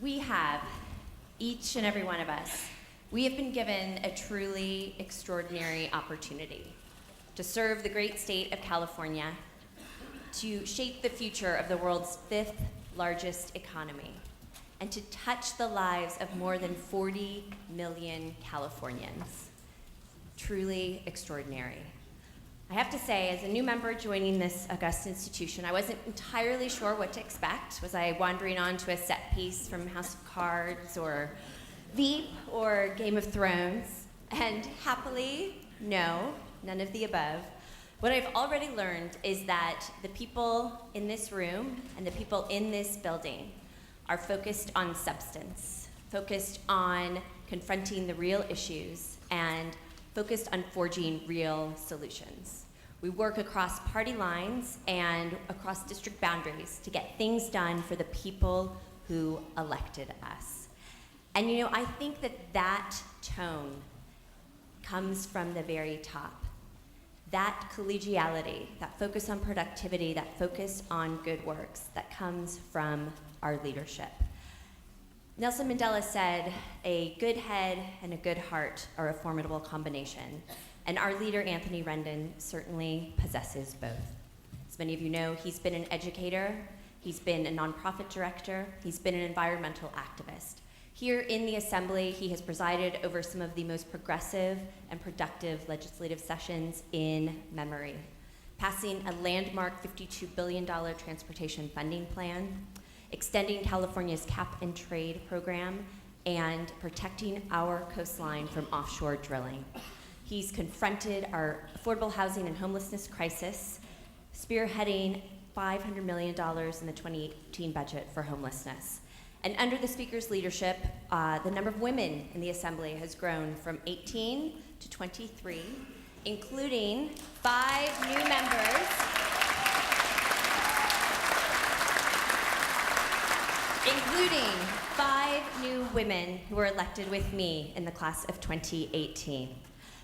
We have, each and every one of us, we have been given a truly extraordinary opportunity to serve the great state of California, to shape the future of the world's 5th largest economy, and to touch the lives of more than 40 million Californians. Truly extraordinary. I have to say, as a new member joining this august institution, I wasn't entirely sure what to expect. Was I wandering onto a set piece from House of Cards or Veep or Game of Thrones? And happily, no, none of the above. What I've already learned is that the people in this room and the people in this building are focused on substance, focused on confronting the real issues, and focused on forging real solutions. We work across party lines and across district boundaries to get things done for the people who elected us. And you know, I think that tone comes from the very top. That collegiality, that focus on productivity, that focus on good works, that comes from our leadership. Nelson Mandela said, a good head and a good heart are a formidable combination, and our leader, Anthony Rendon, certainly possesses both. As many of you know, he's been an educator, he's been a nonprofit director, he's been an environmental activist. Here in the Assembly, he has presided over some of the most progressive and productive legislative sessions in memory, passing a landmark $52 billion transportation funding plan, extending California's cap and trade program, and protecting our coastline from offshore drilling. He's confronted our affordable housing and homelessness crisis, spearheading $500 million in the 2018 budget for homelessness. And under the Speaker's leadership, the number of women in the Assembly has grown from 18 to 23, including 5 new members, including 5 new women who were elected with me in the class of 2018.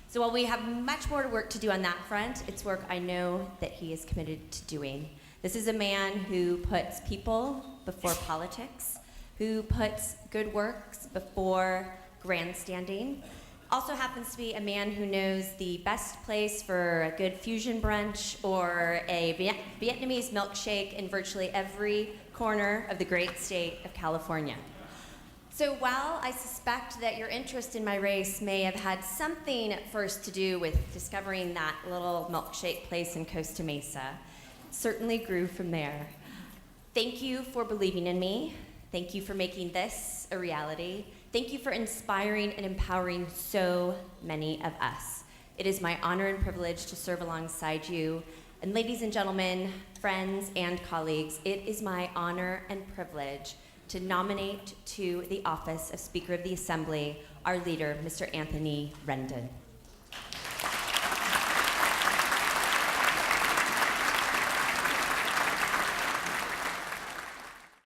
So while we have much more work to do on that front, it's work I know that he is committed to doing. This is a man who puts people before politics, who puts good works before grandstanding. Also happens to be a man who knows the best place for a good fusion brunch or a Vietnamese milkshake in virtually every corner of the great state of California. So while I suspect that your interest in my race may have had something at first to do with discovering that little milkshake place in Costa Mesa, it certainly grew from there. Thank you for believing in me. Thank you for making this a reality. Thank you for inspiring and empowering so many of us. It is my honor and privilege to serve alongside you. And ladies and gentlemen, friends and colleagues, it is my honor and privilege to nominate to the office of Speaker of the Assembly our leader, Mr. Anthony Rendon.